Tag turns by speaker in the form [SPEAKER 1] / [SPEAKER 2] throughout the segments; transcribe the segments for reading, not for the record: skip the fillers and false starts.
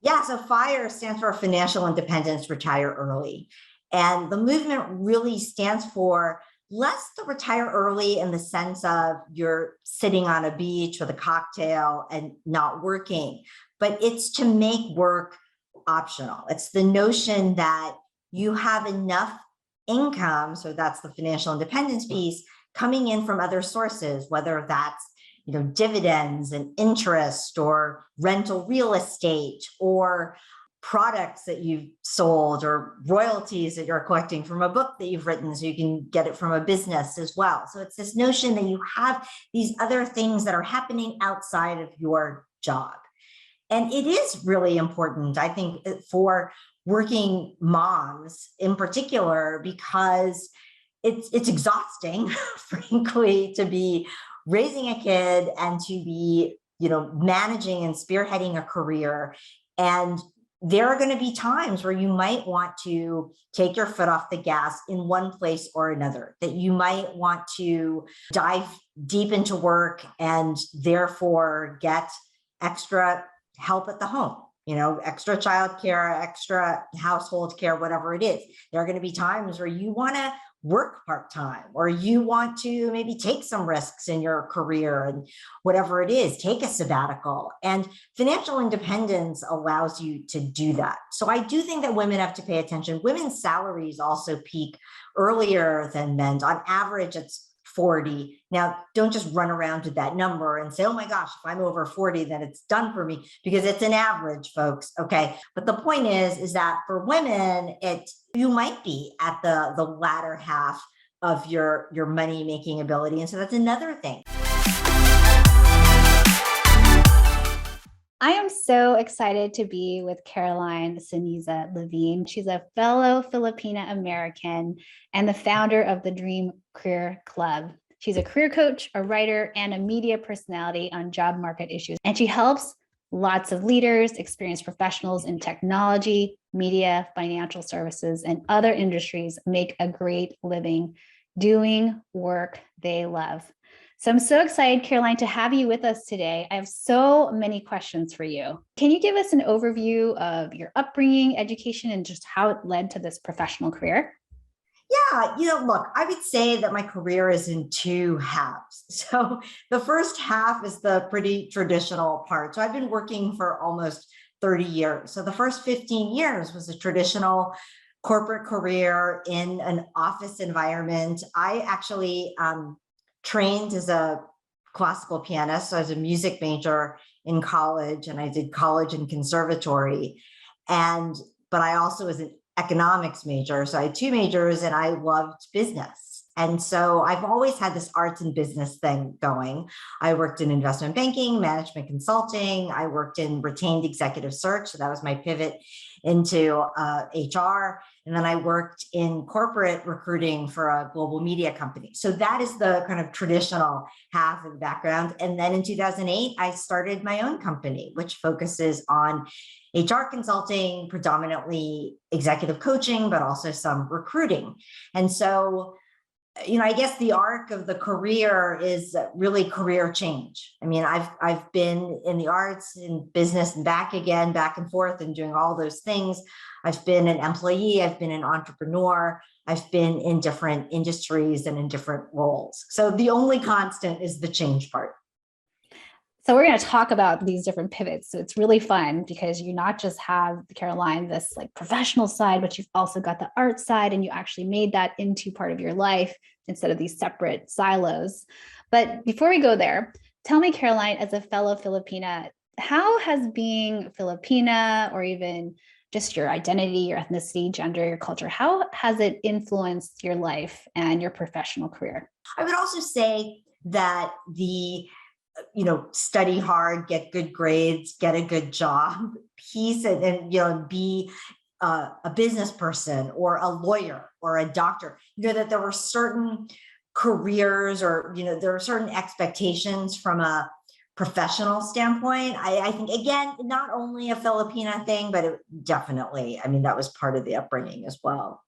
[SPEAKER 1] Yeah, so FIRE stands for Financial Independence, Retire Early. And the movement really stands for less to retire early in the sense of you're sitting on a beach with a cocktail and not working, but it's to make work optional. It's the notion that you have enough income, so that's the financial independence piece, coming in from other sources, whether that's dividends and interest or rental real estate or products that you've sold or royalties that you're collecting from a book that you've written so you can get it from a business as well. So it's this notion that you have these other things that are happening outside of your job. And it is really important, I think, for working moms in particular, because it's exhausting, frankly, to be raising a kid and to be, managing and spearheading a career. And there are going to be times where you might want to take your foot off the gas in one place or another, that you might want to dive deep into work and therefore get extra help at the home, extra childcare, extra household care, whatever it is. There are going to be times where you want to work part-time, or you want to maybe take some risks in your career and whatever it is, take a sabbatical. And financial independence allows you to do that. So I do think that women have to pay attention. Women's salaries also peak earlier than men's. On average, it's 40. Now, don't just run around to that number and say, oh my gosh, if I'm over 40, then it's done for me, because it's an average, folks. Okay. But the point is that for women, you might be at the latter half of your money making ability. And so that's another thing.
[SPEAKER 2] I am so excited to be with Caroline Ceniza-Levine. She's a fellow Filipina American and the founder of the Dream Career Club. She's a career coach, a writer, and a media personality on job market issues. And she helps lots of leaders, experienced professionals in technology, media, financial services, and other industries make a great living doing work they love. So I'm so excited, Caroline, to have you with us today. I have so many questions for you. Can you give us an overview of your upbringing, education, and just how it led to this professional career?
[SPEAKER 1] Yeah, look, I would say that my career is in two halves. So the first half is the pretty traditional part. So I've been working for almost 30 years. So the first 15 years was a traditional corporate career in an office environment. I actually trained as a classical pianist. So I was a music major in college, and I did college and conservatory. But I also was an economics major. So I had two majors, and I loved business. And so I've always had this arts and business thing going. I worked in investment banking, management consulting. I worked in retained executive search. So that was my pivot into HR. And then I worked in corporate recruiting for a global media company. So that is the kind of traditional half of the background. And then in 2008, I started my own company, which focuses on HR consulting, predominantly executive coaching, but also some recruiting. And so, I guess the arc of the career is really career change. I mean, I've been in the arts, in business, and back again, back and forth, and doing all those things. I've been an employee, I've been an entrepreneur, I've been in different industries and in different roles. So the only constant is the change part.
[SPEAKER 2] So we're going to talk about these different pivots. So it's really fun because you not just have, Caroline, this like professional side, but you've also got the art side, and you actually made that into part of your life instead of these separate silos. But before we go there, tell me, Caroline, as a fellow Filipina, how has being Filipina, or even just your identity, your ethnicity, gender, your culture, how has it influenced your life and your professional career?
[SPEAKER 1] I would also say that the study hard, get good grades, get a good job piece, and be a business person or a lawyer or a doctor, that there were certain careers, or, there are certain expectations from a professional standpoint. I think, again, not only a Filipina thing, but it definitely, that was part of the upbringing as well.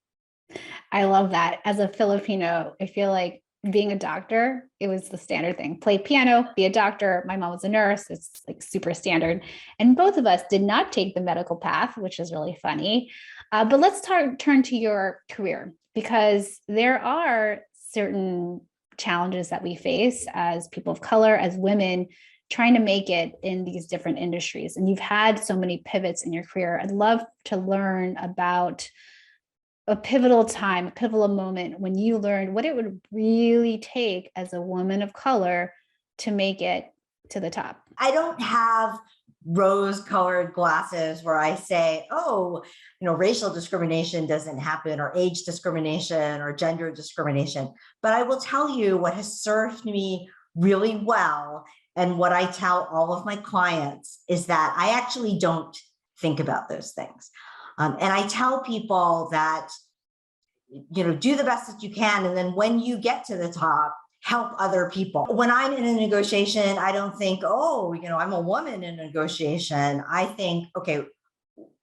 [SPEAKER 2] I love that. As a Filipino, I feel like being a doctor, it was the standard thing. Play piano, be a doctor. My mom was a nurse. It's like super standard. And both of us did not take the medical path, which is really funny. But let's turn to your career, because there are certain challenges that we face as people of color, as women, trying to make it in these different industries. And you've had so many pivots in your career. I'd love to learn about a pivotal time, a pivotal moment when you learned what it would really take as a woman of color to make it to the top.
[SPEAKER 1] I don't have rose-colored glasses where I say, oh, racial discrimination doesn't happen, or age discrimination, or gender discrimination. But I will tell you what has served me really well, and what I tell all of my clients is that I actually don't think about those things. And I tell people that, do the best that you can. And then when you get to the top, help other people. When I'm in a negotiation, I don't think, oh, I'm a woman in a negotiation. I think, okay,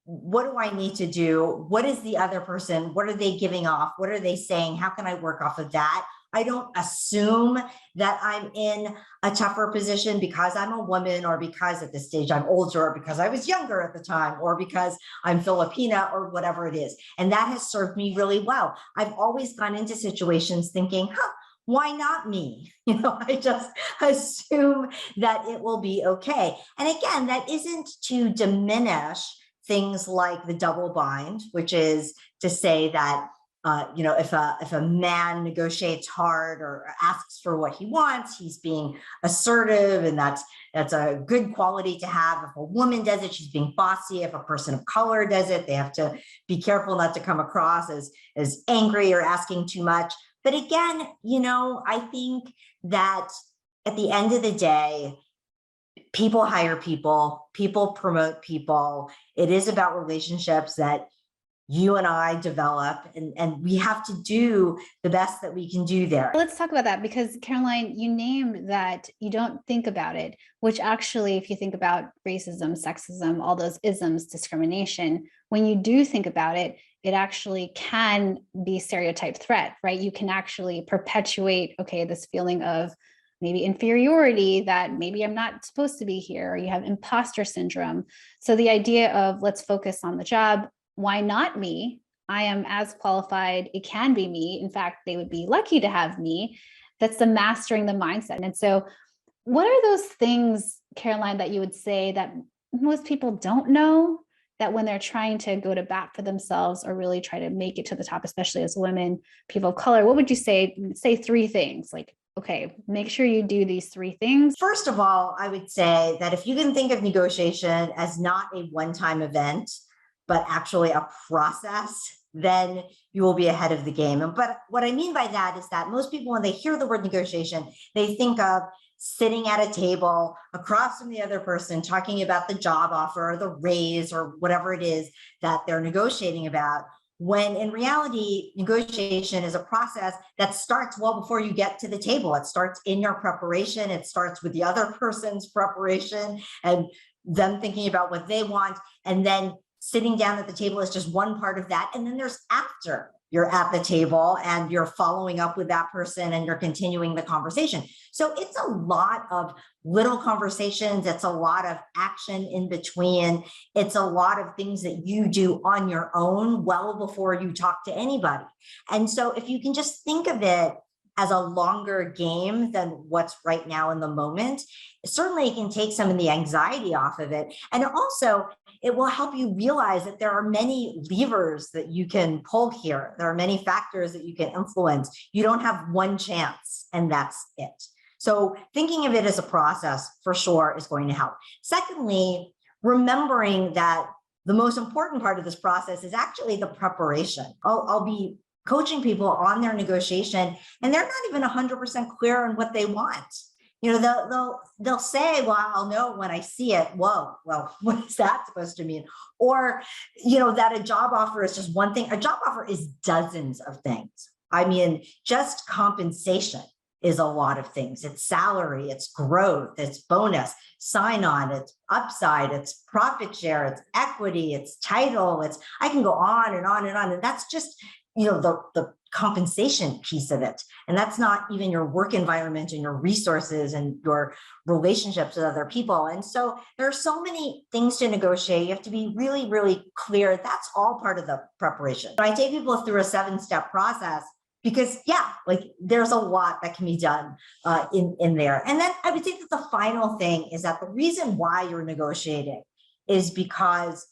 [SPEAKER 1] what do I need to do? What is the other person? What are they giving off? What are they saying? How can I work off of that? I don't assume that I'm in a tougher position because I'm a woman, or because at this stage I'm older, or because I was younger at the time, or because I'm Filipina, or whatever it is. And that has served me really well. I've always gone into situations thinking, why not me? I just assume that it will be okay. And again, that isn't to diminish things like the double bind, which is to say that if a man negotiates hard or asks for what he wants, he's being assertive, and that's a good quality to have. If a woman does it, she's being bossy. If a person of color does it, they have to be careful not to come across as angry or asking too much. But again, I think that at the end of the day, people hire people, people promote people. It is about relationships that you and I develop, and we have to do the best that we can do there.
[SPEAKER 2] Let's talk about that, because Caroline, you named that you don't think about it, which actually, if you think about racism, sexism, all those isms, discrimination, when you do think about it, it actually can be stereotype threat, right? You can actually perpetuate, okay, this feeling of maybe inferiority, that maybe I'm not supposed to be here, or you have imposter syndrome. So the idea of let's focus on the job. Why not me? I am as qualified. It can be me. In fact, they would be lucky to have me. That's the mastering the mindset. And so what are those things, Caroline, that you would say that most people don't know, that when they're trying to go to bat for themselves or really try to make it to the top, especially as women, people of color, what would you say? Say three things, like, okay, make sure you do these three things.
[SPEAKER 1] First of all, I would say that if you can think of negotiation as not a one-time event, but actually a process, then you will be ahead of the game. But what I mean by that is that most people, when they hear the word negotiation, they think of sitting at a table across from the other person, talking about the job offer, or the raise, or whatever it is that they're negotiating about. When in reality, negotiation is a process that starts well before you get to the table. It starts in your preparation. It starts with the other person's preparation and them thinking about what they want. And then sitting down at the table is just one part of that. And then there's after you're at the table and you're following up with that person and you're continuing the conversation. So it's a lot of little conversations. It's a lot of action in between. It's a lot of things that you do on your own well before you talk to anybody. And so if you can just think of it as a longer game than what's right now in the moment, certainly it can take some of the anxiety off of it. And also, it will help you realize that there are many levers that you can pull here. There are many factors that you can influence. You don't have one chance, and that's it. So thinking of it as a process for sure is going to help. Secondly, remembering that the most important part of this process is actually the preparation. I'll be coaching people on their negotiation, and they're not even 100% clear on what they want. They'll say, well, I'll know when I see it. Whoa, well, what is that supposed to mean? Or, that a job offer is just one thing. A job offer is dozens of things. I mean, just compensation is a lot of things. It's salary, it's growth, it's bonus, sign-on, it's upside, it's profit share, it's equity, it's title, I can go on and on and on. And that's just the compensation piece of it. And that's not even your work environment and your resources and your relationships with other people. And so there are so many things to negotiate. You have to be really, really clear. That's all part of the preparation. I take people through a 7-step process because, yeah, like there's a lot that can be done in there. And then I would say that the final thing is that the reason why you're negotiating is because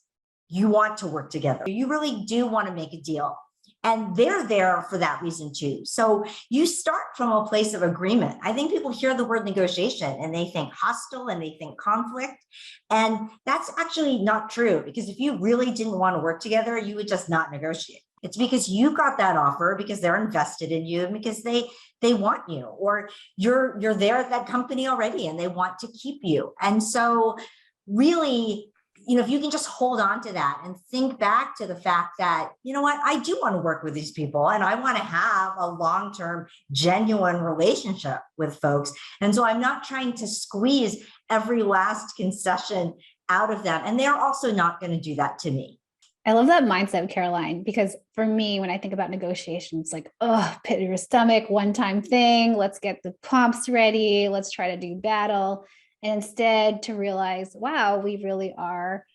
[SPEAKER 1] you want to work together. You really do want to make a deal. And they're there for that reason too. So you start from a place of agreement. I think people hear the word negotiation and they think hostile and they think conflict. And that's actually not true, because if you really didn't want to work together, you would just not negotiate. It's because you got that offer because they're invested in you and because they want you, or you're there at that company already and they want to keep you. And so really, if you can just hold on to that and think back to the fact that, you know what, I do want to work with these people and I want to have a long-term, genuine relationship with folks. And so I'm not trying to squeeze every last concession out of them. And they're also not going to do that to me.
[SPEAKER 2] I love that mindset, Caroline, because for me, when I think about negotiations, it's like, oh, pit your stomach, one-time thing. Let's get the prompts ready. Let's try to do battle. And instead to realize, wow, we really are,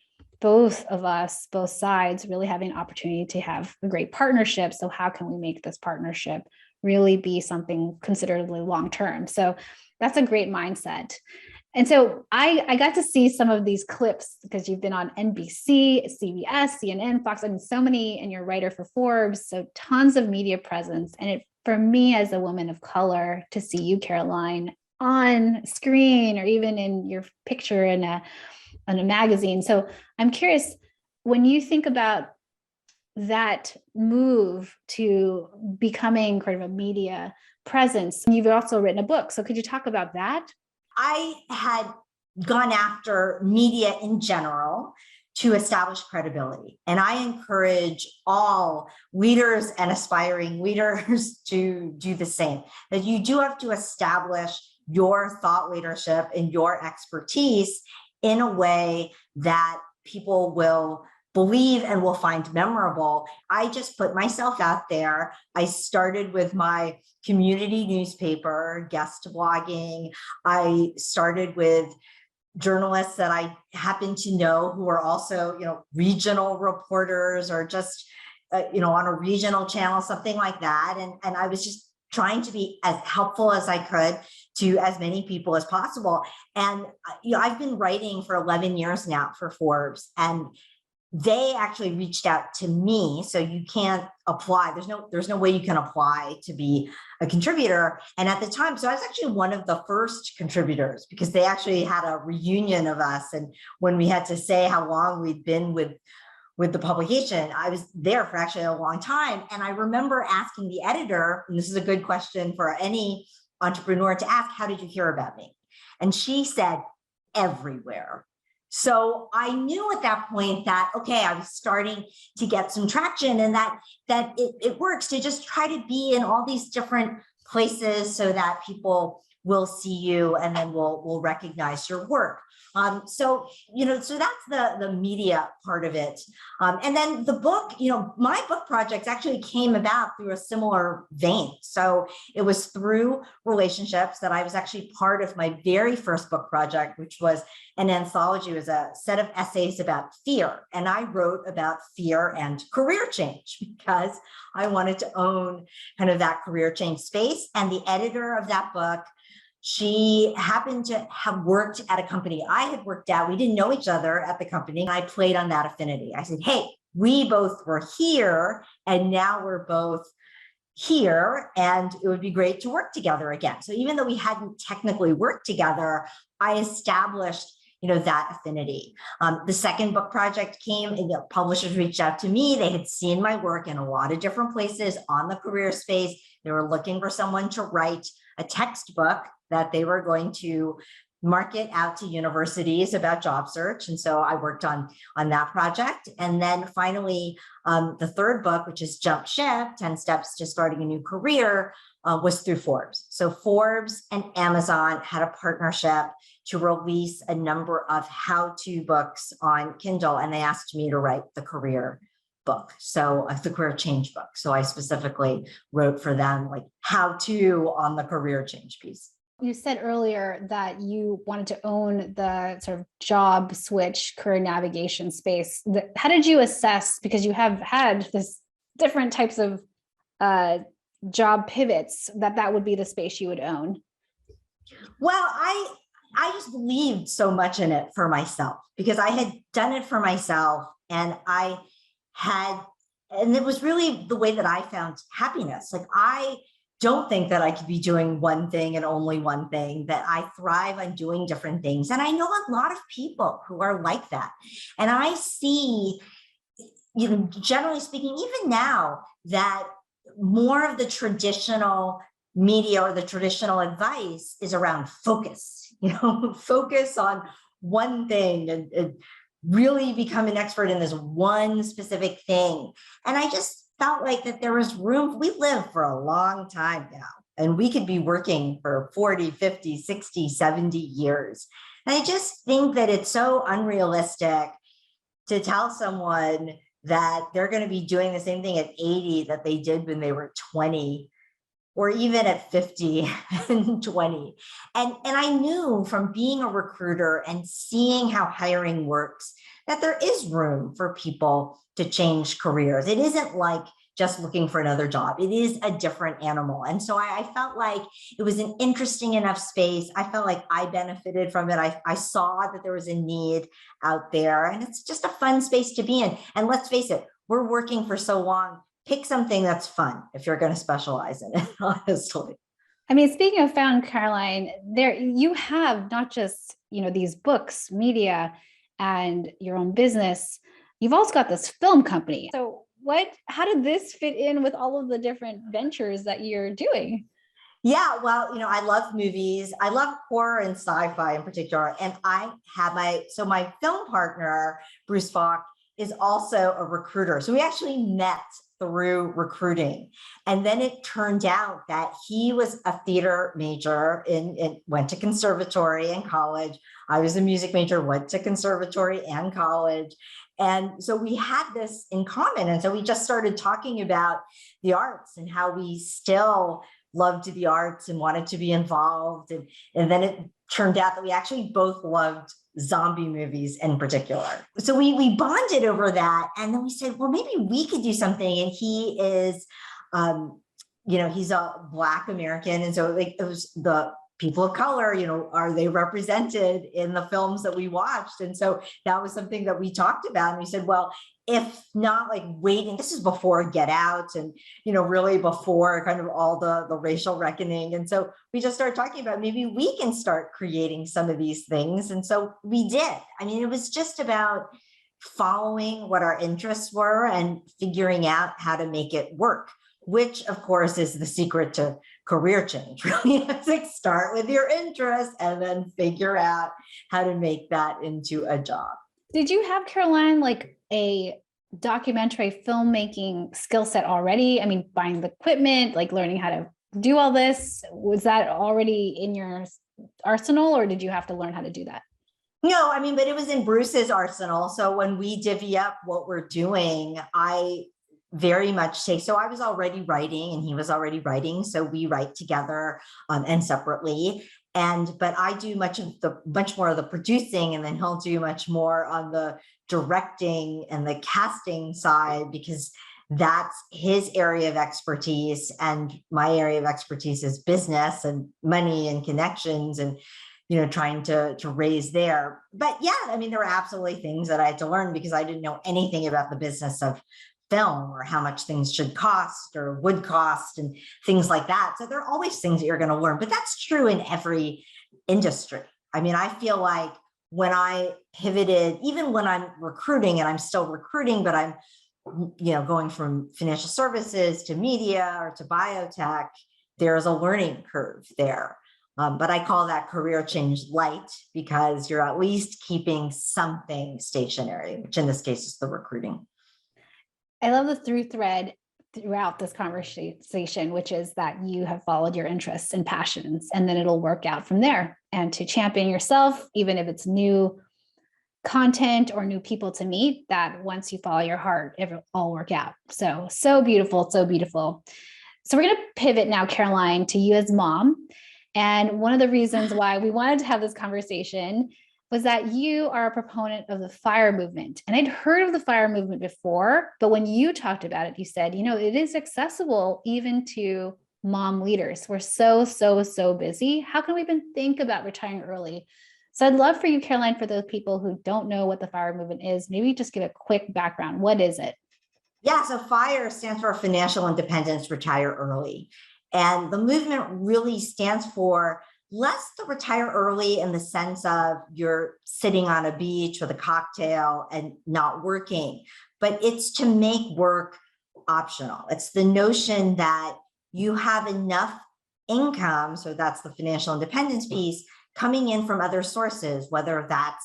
[SPEAKER 2] both of us, both sides, really having an opportunity to have a great partnership. So how can we make this partnership really be something considerably long-term? So that's a great mindset. And so I got to see some of these clips because you've been on NBC, CBS, CNN, Fox, and so many, and you're a writer for Forbes, so tons of media presence. And for me as a woman of color, to see you, Caroline, on screen or even in your picture in a magazine. So I'm curious, when you think about that move to becoming kind of a media presence, you've also written a book. So could you talk about that?
[SPEAKER 1] I had gone after media in general to establish credibility. And I encourage all leaders and aspiring leaders to do the same, that you do have to establish your thought leadership and your expertise in a way that people will believe and will find memorable. I just put myself out there. I started with my community newspaper, guest blogging. I started with journalists that I happen to know who are also, regional reporters or just, on a regional channel, something like that. And I was just trying to be as helpful as I could to as many people as possible. And I've been writing for 11 years now for Forbes, and they actually reached out to me. So you can't apply. There's no way you can apply to be a contributor. And at the time, so I was actually one of the first contributors because they actually had a reunion of us. And when we had to say how long we'd been with the publication, I was there for actually a long time. And I remember asking the editor, and this is a good question for any entrepreneur to ask, how did you hear about me? And she said, everywhere. So I knew at that point that, okay, I was starting to get some traction and that it works to just try to be in all these different places so that people will see you and then will recognize your work. So that's the media part of it. And then the book, my book projects actually came about through a similar vein. So it was through relationships that I was actually part of my very first book project, which was an anthology. It was a set of essays about fear. And I wrote about fear and career change because I wanted to own kind of that career change space. And the editor of that book, she happened to have worked at a company I had worked at. We didn't know each other at the company. And I played on that affinity. I said, hey, we both were here and now we're both here and it would be great to work together again. So even though we hadn't technically worked together, I established that affinity. The second book project came and the publishers reached out to me. They had seen my work in a lot of different places on the career space. They were looking for someone to write a textbook that they were going to market out to universities about job search. And so I worked on that project. And then finally, the third book, which is Jump Ship, 10 Steps to Starting a New Career, was through Forbes. So Forbes and Amazon had a partnership to release a number of how-to books on Kindle, and they asked me to write the career book. So the career change book. So I specifically wrote for them like how to on the career change piece.
[SPEAKER 2] You said earlier that you wanted to own the sort of job switch career navigation space. How did you assess, because you have had this different types of job pivots, that would be the space you would own?
[SPEAKER 1] Well, I just believed so much in it for myself because I had done it for myself and and it was really the way that I found happiness. Like I don't think that I could be doing one thing and only one thing, that I thrive on doing different things. And I know a lot of people who are like that. And I see, generally speaking, even now, that more of the traditional media or the traditional advice is around focus, focus on one thing and really become an expert in this one specific thing. And I just felt like that there was room. We live for a long time now, and we could be working for 40, 50, 60, 70 years. And I just think that it's so unrealistic to tell someone that they're going to be doing the same thing at 80 that they did when they were 20, or even at 50 and 20. And I knew from being a recruiter and seeing how hiring works that there is room for people to change careers. It isn't like just looking for another job. It is a different animal. And so I felt like it was an interesting enough space. I felt like I benefited from it. I saw that there was a need out there, and it's just a fun space to be in. And let's face it, we're working for so long. Pick something that's fun if you're going to specialize in it, honestly.
[SPEAKER 2] I mean, speaking of fun, Caroline, there you have not just, these books, media, and your own business. You've also got this film company. So how did this fit in with all of the different ventures that you're doing?
[SPEAKER 1] Yeah, well, I love movies. I love horror and sci-fi in particular. And I have my film partner, Bruce Falk, is also a recruiter. So we actually met through recruiting. And then it turned out that he was a theater major and went to conservatory and college. I was a music major, went to conservatory and college. And so we had this in common. And so we just started talking about the arts and how we still loved the arts and wanted to be involved. And then it turned out that we actually both loved zombie movies in particular. So we bonded over that. And then we said, well, maybe we could do something. And he is, he's a Black American. And so it was the people of color, are they represented in the films that we watched? And so that was something that we talked about. And we said, well, if not like waiting, this is before Get Out and, really before kind of all the racial reckoning. And so we just started talking about maybe we can start creating some of these things. And so we did. I mean, it was just about following what our interests were and figuring out how to make it work, which of course is the secret to career change. Really, it's like start with your interests and then figure out how to make that into a job.
[SPEAKER 2] Did you have, Caroline, like a documentary filmmaking skill set already? I mean, buying the equipment, like learning how to do all this, was that already in your arsenal, or did you have to learn how to do that?
[SPEAKER 1] No, I mean, but it was in Bruce's arsenal. So when we divvy up what we're doing, I very much take, so I was already writing and he was already writing. So we write together and separately. But I do much more of the producing, and then he'll do much more on the directing and the casting side, because that's his area of expertise. And my area of expertise is business and money and connections and, trying to raise there. But yeah, I mean, there were absolutely things that I had to learn because I didn't know anything about the business of film or how much things should cost or would cost and things like that. So there are always things that you're going to learn, but that's true in every industry. I mean, I feel like when I pivoted, even when I'm recruiting, and I'm still recruiting, but I'm, going from financial services to media or to biotech, there's a learning curve there. But I call that career change light because you're at least keeping something stationary, which in this case is the recruiting.
[SPEAKER 2] I love the through thread throughout this conversation, which is that you have followed your interests and passions, and then it'll work out from there. And to champion yourself, even if it's new content or new people to meet, that once you follow your heart, it will all work out. So, so beautiful, so beautiful. So we're going to pivot now, Caroline, to you as mom. And one of the reasons why we wanted to have this conversation was that you are a proponent of the FIRE movement. And I'd heard of the FIRE movement before, but when you talked about it, you said, it is accessible even to mom leaders. We're so, so, so busy. How can we even think about retiring early? So I'd love for you, Caroline, for those people who don't know what the FIRE movement is, maybe just give a quick background. What is it?
[SPEAKER 1] Yeah, so FIRE stands for Financial Independence, Retire Early. And the movement really stands for less to retire early in the sense of you're sitting on a beach with a cocktail and not working, but it's to make work optional. It's the notion that you have enough income, so that's the financial independence piece, coming in from other sources, whether that's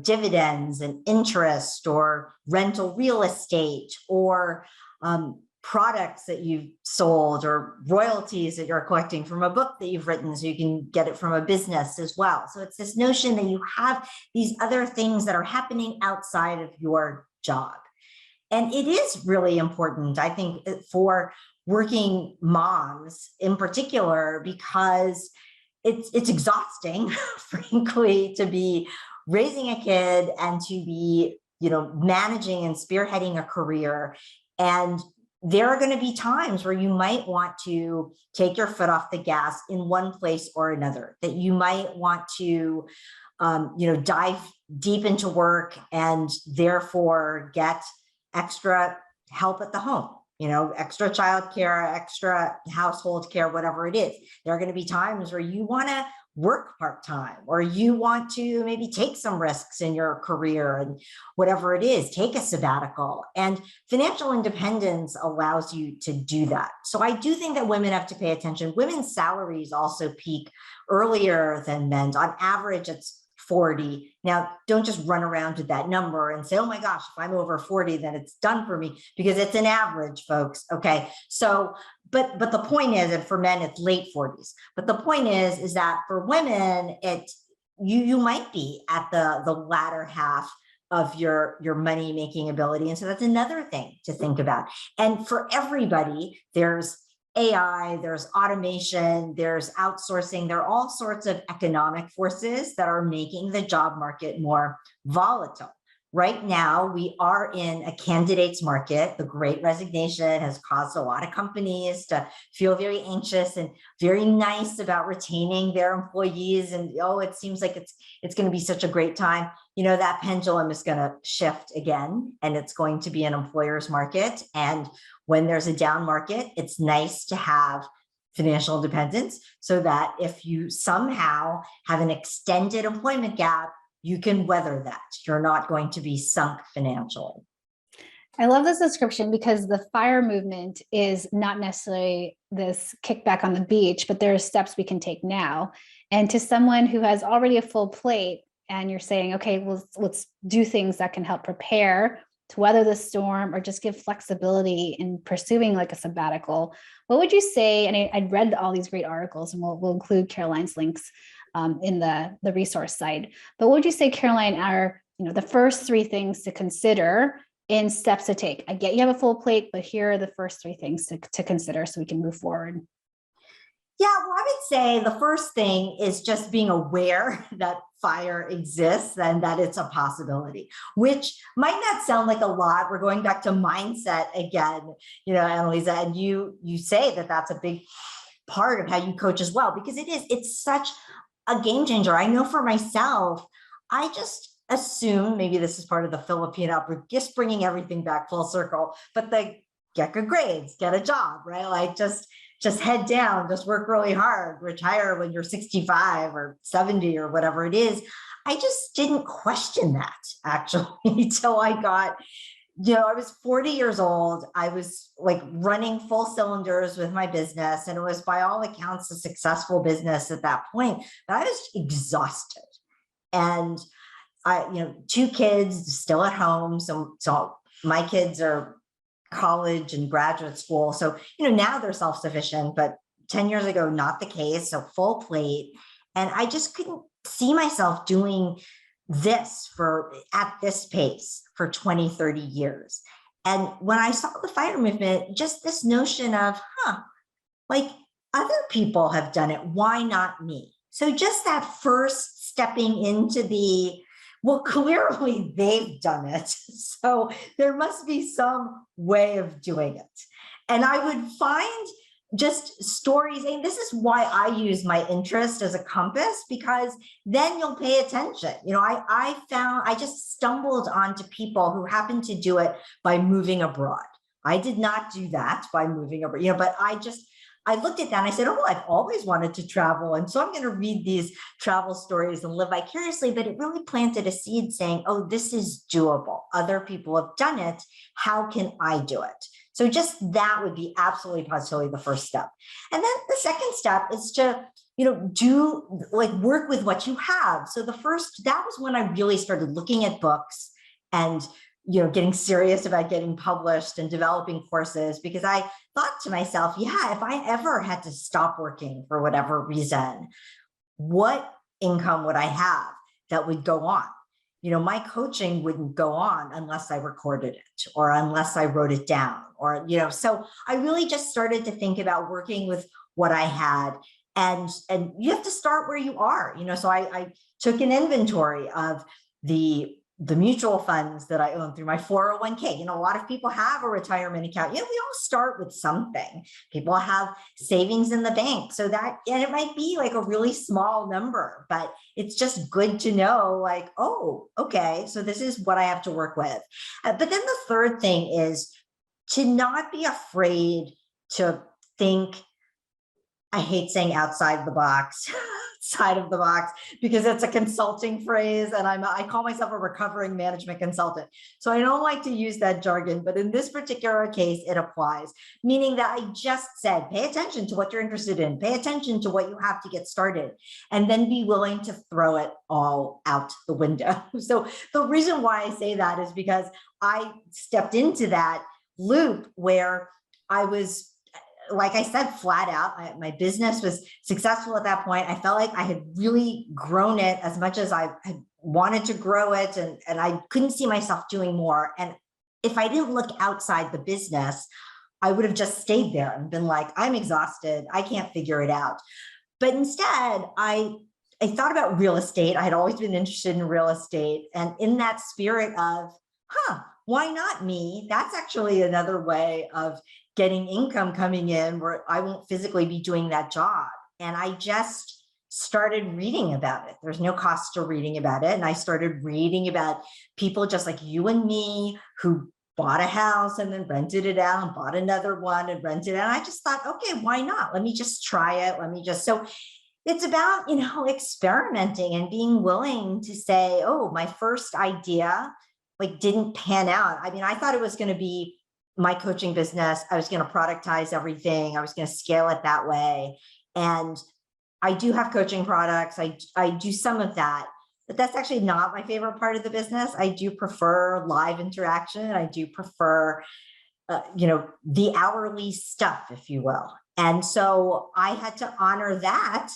[SPEAKER 1] dividends and interest or rental real estate or products that you've sold or royalties that you're collecting from a book that you've written so you can get it from a business as well. So it's this notion that you have these other things that are happening outside of your job. And it is really important, I think, for working moms in particular, because it's exhausting, frankly, to be raising a kid and to be, managing and spearheading a career. And there are going to be times where you might want to take your foot off the gas in one place or another, that you might want to, dive deep into work and therefore get extra help at the home, extra childcare, extra household care, whatever it is. There are going to be times where you want to work part-time, or you want to maybe take some risks in your career and whatever it is, take a sabbatical. And financial independence allows you to do that. So I do think that women have to pay attention. Women's salaries also peak earlier than men's. On average, it's 40. Now, don't just run around to that number and say, oh my gosh, if I'm over 40, then it's done for me, because it's an average, folks. Okay. So, but the point is, and for men, it's late 40s. But the point is that for women, you might be at the latter half of your money making ability. And so that's another thing to think about. And for everybody, there's AI, there's automation, there's outsourcing, there are all sorts of economic forces that are making the job market more volatile. Right now, we are in a candidates market. The Great Resignation has caused a lot of companies to feel very anxious and very nice about retaining their employees. And it seems like it's going to be such a great time. That pendulum is going to shift again, and it's going to be an employer's market. And when there's a down market, it's nice to have financial independence so that if you somehow have an extended employment gap, you can weather that. You're not going to be sunk financially.
[SPEAKER 2] I love this description, because the FIRE movement is not necessarily this kickback on the beach, but there are steps we can take now. And to someone who has already a full plate, and you're saying, okay, well, let's do things that can help prepare to weather the storm or just give flexibility in pursuing like a sabbatical, what would you say? And I'd read all these great articles, and we'll include Caroline's links in the resource site. But what would you say, Caroline, are the first three things to consider in steps to take? I get you have a full plate, but here are the first three things to consider so we can move forward.
[SPEAKER 1] Yeah, well, I would say the first thing is just being aware that FIRE exists and that it's a possibility, which might not sound like a lot. We're going back to mindset again, Analiza, and you say that that's a big part of how you coach as well, because it's such a game changer. I know for myself, I just assume, maybe this is part of the Filipina, we're just bringing everything back full circle, but get good grades, get a job, right? Like just head down, just work really hard, retire when you're 65 or 70 or whatever it is. I just didn't question that actually until I got, I was 40 years old. I was like running full cylinders with my business, and it was by all accounts a successful business at that point, but I was exhausted. And I, 2 kids still at home. So my kids are college and graduate school. So, now they're self-sufficient, but 10 years ago, not the case. So full plate. And I just couldn't see myself doing this for at this pace for 20, 30 years. And when I saw the fire movement, just this notion of, like other people have done it, why not me? So just that first stepping into the, well, clearly they've done it. So there must be some way of doing it. And I would find just stories, and this is why I use my interest as a compass, because then you'll pay attention. I just stumbled onto people who happened to do it by moving abroad. I did not do that by moving abroad, but I looked at that and I said, oh, I've always wanted to travel. And so I'm going to read these travel stories and live vicariously. But it really planted a seed saying, oh, this is doable. Other people have done it. How can I do it? So just that would be absolutely positively the first step. And then the second step is to, work with what you have. So that was when I really started looking at books and getting serious about getting published and developing courses, because I thought to myself, if I ever had to stop working for whatever reason, what income would I have that would go on? My coaching wouldn't go on unless I recorded it or unless I wrote it down so I really just started to think about working with what I had. And you have to start where you are, so I took an inventory of the mutual funds that I own through my 401k. A lot of people have a retirement account. We all start with something. People have savings in the bank. So and it might be like a really small number, but it's just good to know, like, oh, okay, so this is what I have to work with. But then the third thing is to not be afraid to think, I hate saying outside the box, side of the box, because it's a consulting phrase, and I call myself a recovering management consultant. So I don't like to use that jargon, but in this particular case, it applies, meaning that I just said, pay attention to what you're interested in, pay attention to what you have to get started, and then be willing to throw it all out the window. So the reason why I say that is because I stepped into that loop where I was, like I said, flat out, my business was successful at that point. I felt like I had really grown it as much as I had wanted to grow it. And I couldn't see myself doing more. And if I didn't look outside the business, I would have just stayed there and been like, I'm exhausted. I can't figure it out. But instead, I thought about real estate. I had always been interested in real estate. And in that spirit of, why not me? That's actually another way of getting income coming in where I won't physically be doing that job. And I just started reading about it. There's no cost to reading about it. And I started reading about people just like you and me who bought a house and then rented it out and bought another one and rented it. And I just thought, okay, why not? Let me just try it. So it's about, experimenting and being willing to say, oh, my first idea didn't pan out. I mean, I thought it was going to be my coaching business. I was going to productize everything. I was going to scale it that way. And I do have coaching products. I do some of that, but that's actually not my favorite part of the business. I do prefer live interaction. I do prefer, the hourly stuff, if you will. And so I had to honor that,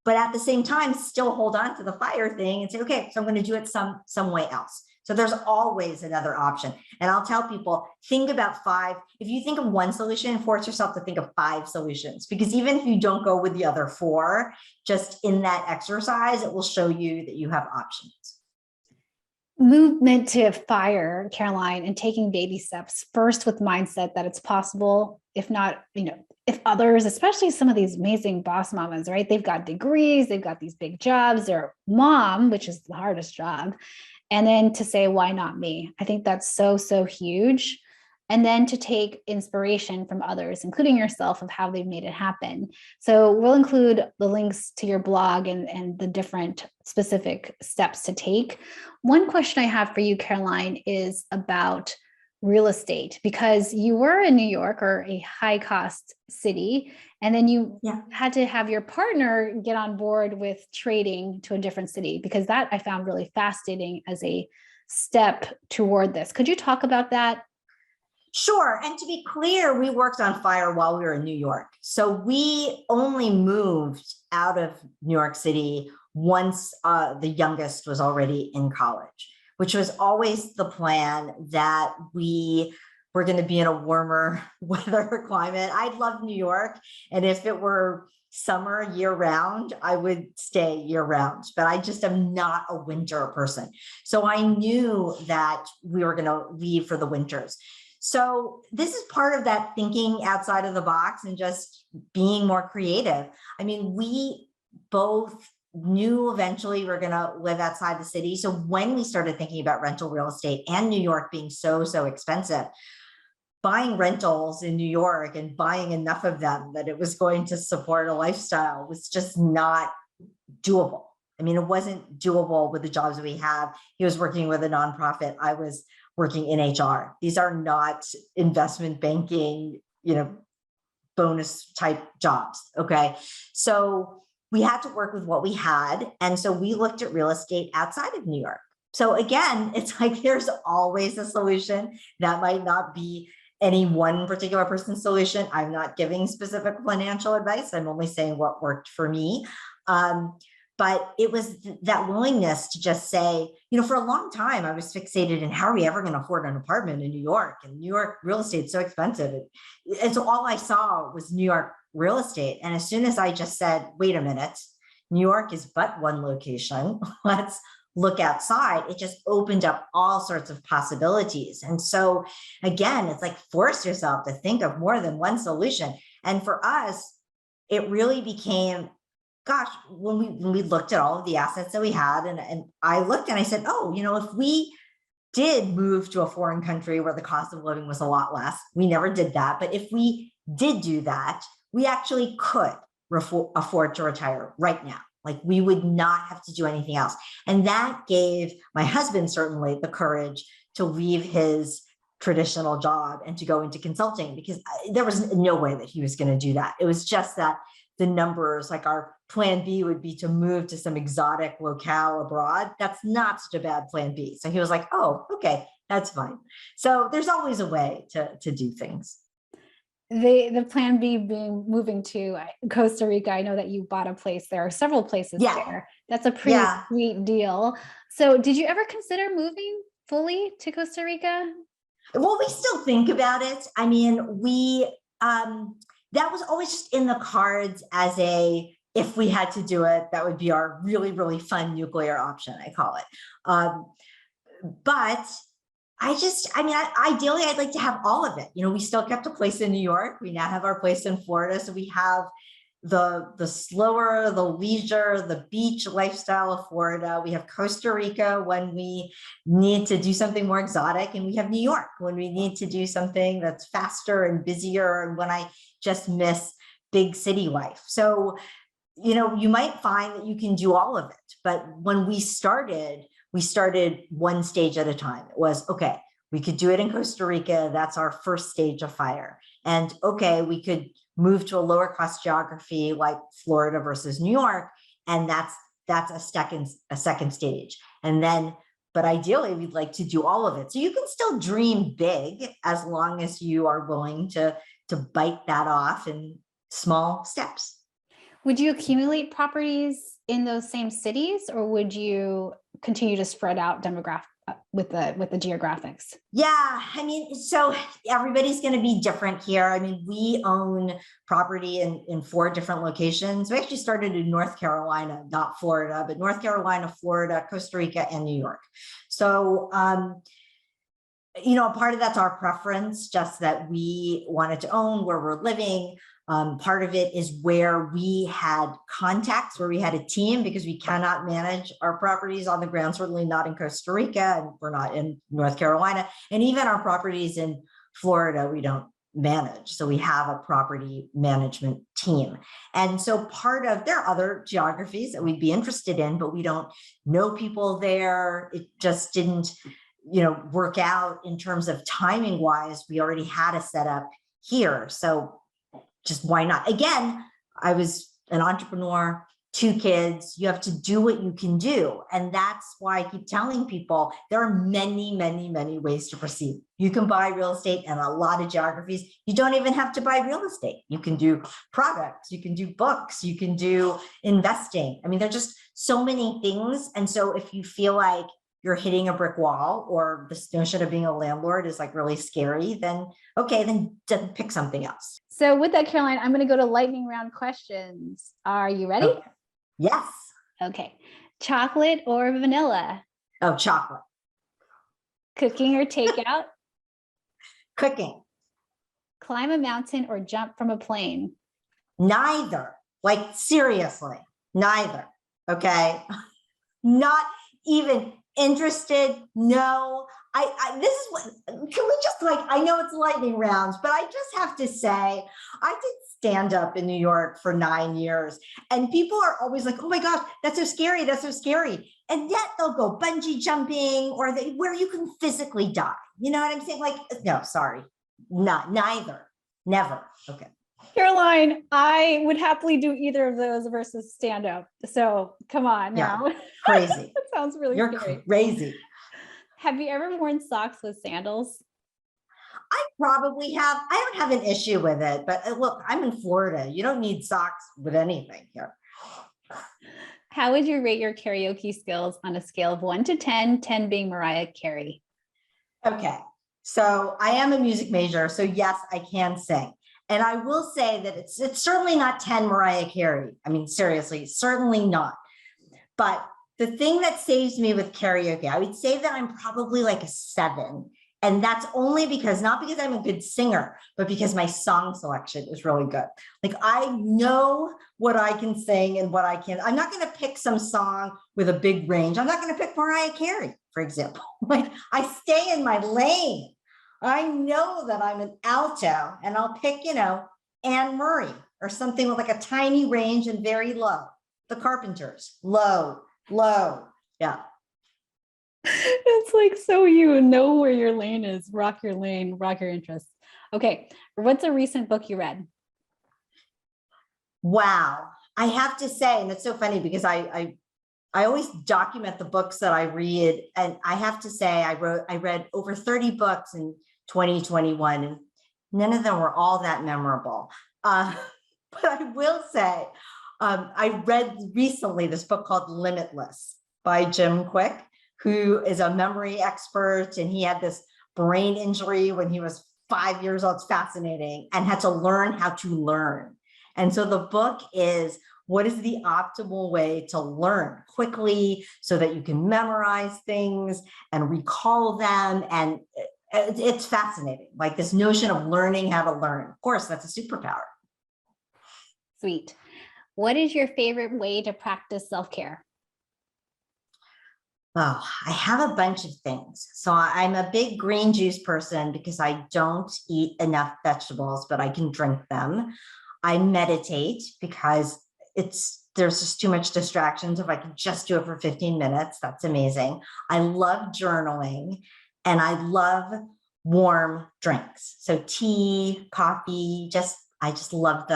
[SPEAKER 1] but at the same time, still hold on to the fire thing and say, okay, so I'm going to do it some way else. So there's always another option. And I'll tell people, think about 5. If you think of one solution, force yourself to think of 5 solutions, because even if you don't go with the other 4, just in that exercise, it will show you that you have options.
[SPEAKER 2] Movement to fire, Caroline, and taking baby steps, first with mindset that it's possible, if not, if others, especially some of these amazing boss mamas, right? They've got degrees, they've got these big jobs, they're mom, which is the hardest job. And then to say, why not me? I think that's so, so huge. And then to take inspiration from others, including yourself, of how they've made it happen. So we'll include the links to your blog and the different specific steps to take. One question I have for you, Caroline, is about real estate, because you were in New York, or a high cost city, and then you had to have your partner get on board with trading to a different city, because that I found really fascinating as a step toward this. Could you talk about that?
[SPEAKER 1] Sure. And to be clear, we worked on fire while we were in New York. So we only moved out of New York City once the youngest was already in college, which was always the plan, that we were going to be in a warmer weather climate. I love New York. And if it were summer year round, I would stay year round, but I just am not a winter person. So I knew that we were going to leave for the winters. So this is part of that thinking outside of the box and just being more creative. I mean, we both knew eventually we're going to live outside the city. So when we started thinking about rental real estate and New York being so expensive, buying rentals in New York and buying enough of them that it was going to support a lifestyle was just not doable. I mean, it wasn't doable with the jobs we have. He was working with a nonprofit. I was working in HR. These are not investment banking, bonus type jobs. Okay. So we had to work with what we had. And so we looked at real estate outside of New York. So again, it's like there's always a solution. That might not be any one particular person's solution. I'm not giving specific financial advice. I'm only saying what worked for me. But it was that willingness to just say, for a long time, I was fixated in how are we ever going to afford an apartment in New York? And New York real estate is so expensive. And so all I saw was New York real estate. And as soon as I just said, wait a minute, New York is but one location. Let's look outside. It just opened up all sorts of possibilities. And so again, it's like force yourself to think of more than one solution. And for us, it really became, gosh, when we looked at all of the assets that we had, and I looked and I said, oh, if we did move to a foreign country where the cost of living was a lot less, we never did that. But if we did do that, we actually could afford to retire right now. Like we would not have to do anything else. And that gave my husband certainly the courage to leave his traditional job and to go into consulting, because there was no way that he was going to do that. It was just that the numbers, like our plan B would be to move to some exotic locale abroad. That's not such a bad plan B. So he was like, oh, okay, that's fine. So there's always a way to do things.
[SPEAKER 2] The plan B being moving to Costa Rica. I know that you bought a place. There are several places there. That's a pretty sweet deal. So did you ever consider moving fully to Costa Rica?
[SPEAKER 1] Well, we still think about it. I mean, that was always just in the cards as if we had to do it, that would be our really, really fun nuclear option, I call it. But ideally, I'd like to have all of it. We still kept a place in New York. We now have our place in Florida. So we have the slower, the leisure, the beach lifestyle of Florida. We have Costa Rica when we need to do something more exotic. And we have New York when we need to do something that's faster and busier. And when I just miss big city life. So, you might find that you can do all of it. But when we started one stage at a time. It was, okay, we could do it in Costa Rica. That's our first stage of FIRE. And okay, we could move to a lower cost geography like Florida versus New York. And that's a second stage. And then, but ideally we'd like to do all of it. So you can still dream big as long as you are willing to bite that off in small steps.
[SPEAKER 2] Would you accumulate properties in those same cities, or would you continue to spread out with the geographics?
[SPEAKER 1] Yeah, so everybody's going to be different here. We own property in 4 different locations. We actually started in North Carolina, not Florida, but North Carolina, Florida, Costa Rica, and New York. So, part of that's our preference, just that we wanted to own where we're living. Part of it is where we had contacts, where we had a team, because we cannot manage our properties on the ground, certainly not in Costa Rica, and we're not in North Carolina. And even our properties in Florida, we don't manage. So we have a property management team. And so there are other geographies that we'd be interested in, but we don't know people there. It just didn't, work out in terms of timing wise. We already had a setup here. So just why not? Again, I was an entrepreneur, 2 kids, you have to do what you can do. And that's why I keep telling people there are many, many, many ways to proceed. You can buy real estate in a lot of geographies. You don't even have to buy real estate. You can do products, you can do books, you can do investing. I mean, there are just so many things. And so if you feel like you're hitting a brick wall or this notion of being a landlord is like really scary, then okay, then pick something else.
[SPEAKER 2] So with that, Caroline, I'm going to go to lightning round questions. Are you ready?
[SPEAKER 1] Okay. Yes.
[SPEAKER 2] Okay. Chocolate or vanilla?
[SPEAKER 1] Oh, chocolate.
[SPEAKER 2] Cooking or takeout?
[SPEAKER 1] Cooking.
[SPEAKER 2] Climb a mountain or jump from a plane?
[SPEAKER 1] Neither. Like seriously, neither. Okay. Not even interested. No. This is what, can we just like, I know it's lightning rounds, but I just have to say, I did stand up in New York for 9 years and people are always like, oh my gosh, that's so scary. That's so scary. And yet they'll go bungee jumping or where you can physically die. You know what I'm saying? Like, no, sorry, neither, never. Okay.
[SPEAKER 2] Caroline, I would happily do either of those versus stand up. So come on now.
[SPEAKER 1] Yeah, crazy.
[SPEAKER 2] That sounds really
[SPEAKER 1] You're
[SPEAKER 2] scary.
[SPEAKER 1] crazy.
[SPEAKER 2] Have you ever worn socks with sandals?
[SPEAKER 1] I probably have. I don't have an issue with it, but look, I'm in Florida. You don't need socks with anything here.
[SPEAKER 2] How would you rate your karaoke skills on a scale of 1 to 10, 10 being Mariah Carey?
[SPEAKER 1] Okay, so I am a music major, so yes, I can sing. And I will say that it's certainly not 10 Mariah Carey. I mean, seriously, certainly not. But the thing that saves me with karaoke, I would say that I'm probably like a 7. And that's only because, not because I'm a good singer, but because my song selection is really good. Like I know what I can sing and what I can. I'm not going to pick some song with a big range. I'm not going to pick Mariah Carey, for example. Like I stay in my lane. I know that I'm an alto and I'll pick, Anne Murray or something with like a tiny range and very low. The Carpenters, low, low. Yeah.
[SPEAKER 2] It's like, so you know where your lane is, rock your lane, rock your interests. Okay. What's a recent book you read?
[SPEAKER 1] Wow. I have to say, and it's so funny because I always document the books that I read. And I have to say, I read over 30 books in 2021, and none of them were all that memorable. But I will say, I read recently this book called Limitless by Jim Quick, who is a memory expert. And he had this brain injury when he was 5 years old. It's fascinating, and had to learn how to learn. And so the book is, what is the optimal way to learn quickly so that you can memorize things and recall them? And it's fascinating, like this notion of learning how to learn. Of course, that's a superpower.
[SPEAKER 2] Sweet. What is your favorite way to practice self-care?
[SPEAKER 1] Oh, I have a bunch of things. So I'm a big green juice person because I don't eat enough vegetables, but I can drink them. I meditate because there's just too much distractions. If I can just do it for 15 minutes, that's amazing. I love journaling and I love warm drinks. So tea, coffee, I just love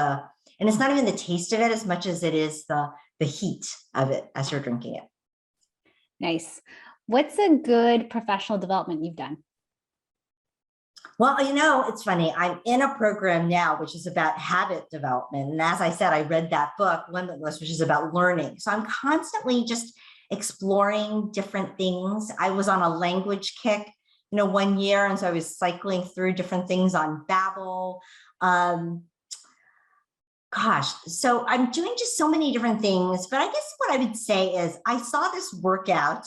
[SPEAKER 1] and it's not even the taste of it as much as it is the heat of it as you're drinking it.
[SPEAKER 2] Nice. What's a good professional development you've done?
[SPEAKER 1] Well, it's funny. I'm in a program now, which is about habit development. And as I said, I read that book, Limitless, which is about learning. So I'm constantly just exploring different things. I was on a language kick, 1 year. And so I was cycling through different things on Babbel. So I'm doing just so many different things. But I guess what I would say is I saw this workout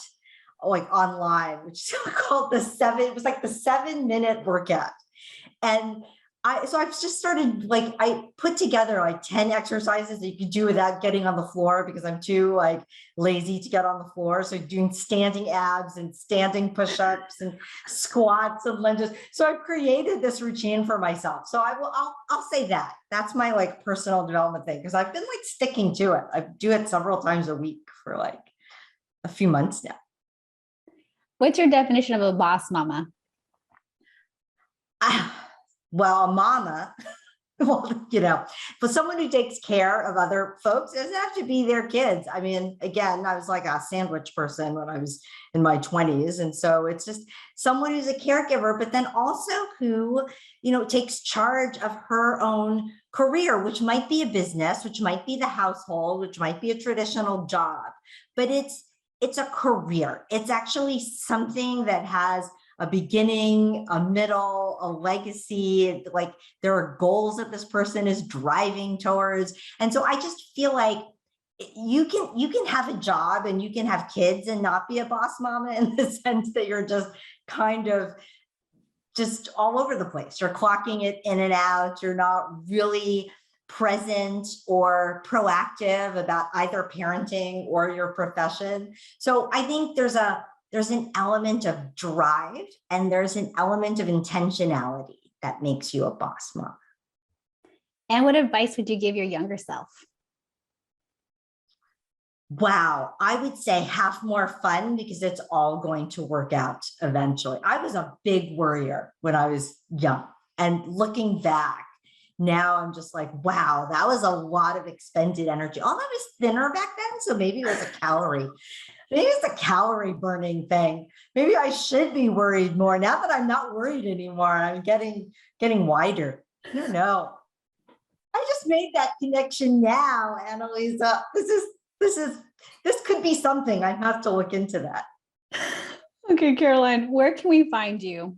[SPEAKER 1] like online, which is called it was like the 7-minute workout. And I've just started, like, I put together like 10 exercises that you could do without getting on the floor because I'm too lazy to get on the floor. So doing standing abs and standing push-ups and squats and lunges. So I've created this routine for myself. So I'll say that's my personal development thing, because I've been sticking to it. I do it several times a week for a few months now.
[SPEAKER 2] What's your definition of a boss mama?
[SPEAKER 1] Well, a mama Well, for someone who takes care of other folks, it doesn't have to be their kids. I mean, again, I was like a sandwich person when I was in my 20s. And so it's just someone who's a caregiver, but then also who, takes charge of her own career, which might be a business, which might be the household, which might be a traditional job, but it's a career. It's actually something that has a beginning, a middle, a legacy, like there are goals that this person is driving towards. And so I just feel like you can have a job and you can have kids and not be a boss mama, in the sense that you're just kind of just all over the place. You're clocking it in and out. You're not really present or proactive about either parenting or your profession. So I think there's an element of drive and there's an element of intentionality that makes you a boss mom.
[SPEAKER 2] And what advice would you give your younger self?
[SPEAKER 1] Wow, I would say have more fun, because it's all going to work out eventually. I was a big worrier when I was young, and looking back now, I'm just like, wow, that was a lot of expended energy. Although I was thinner back then, so maybe it was maybe it's a calorie burning thing. Maybe I should be worried more. Now that I'm not worried anymore, I'm getting wider. I don't know. I just made that connection now, Analiza. This could be something. I have to look into that.
[SPEAKER 2] Okay, Caroline, where can we find you?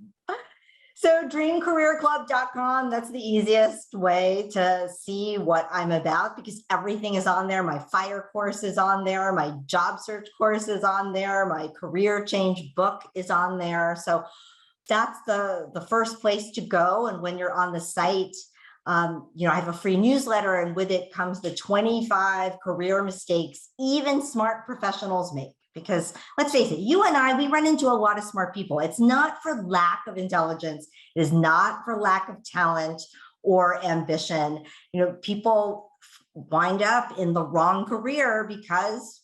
[SPEAKER 1] So dreamcareerclub.com, that's the easiest way to see what I'm about, because everything is on there. My fire course is on there. My job search course is on there. My career change book is on there. So that's the first place to go. And when you're on the site, I have a free newsletter, and with it comes the 25 career mistakes even smart professionals make. Because let's face it, you and I, we run into a lot of smart people. It's not for lack of intelligence. It is not for lack of talent or ambition. People wind up in the wrong career because,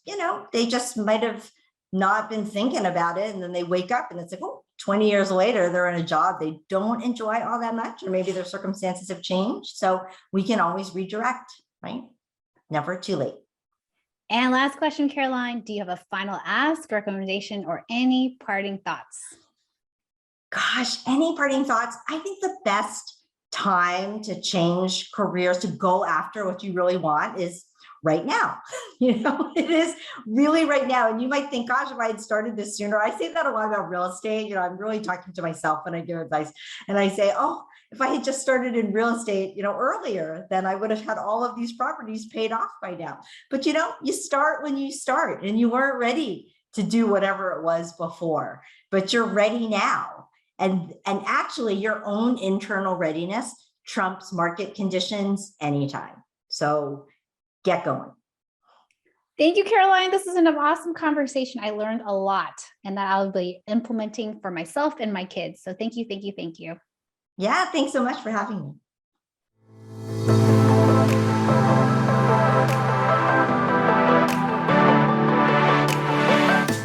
[SPEAKER 1] they just might have not been thinking about it. And then they wake up and it's like, oh, 20 years later, they're in a job they don't enjoy all that much, or maybe their circumstances have changed. So we can always redirect, right? Never too late.
[SPEAKER 2] And last question, Caroline, do you have a final ask, recommendation, or any parting thoughts?
[SPEAKER 1] Gosh, any parting thoughts? I think the best time to change careers, to go after what you really want, is right now. It is really right now. And you might think, gosh, if I had started this sooner. I say that a lot about real estate. I'm really talking to myself when I give advice. And I say, oh, if I had just started in real estate, earlier, then I would have had all of these properties paid off by now. But, you start when you start, and you weren't ready to do whatever it was before, but you're ready now. And actually your own internal readiness trumps market conditions anytime. So get going.
[SPEAKER 2] Thank you, Caroline. This is an awesome conversation. I learned a lot, and that I'll be implementing for myself and my kids. So thank you, thank you, thank you.
[SPEAKER 1] Yeah, thanks so much for having me.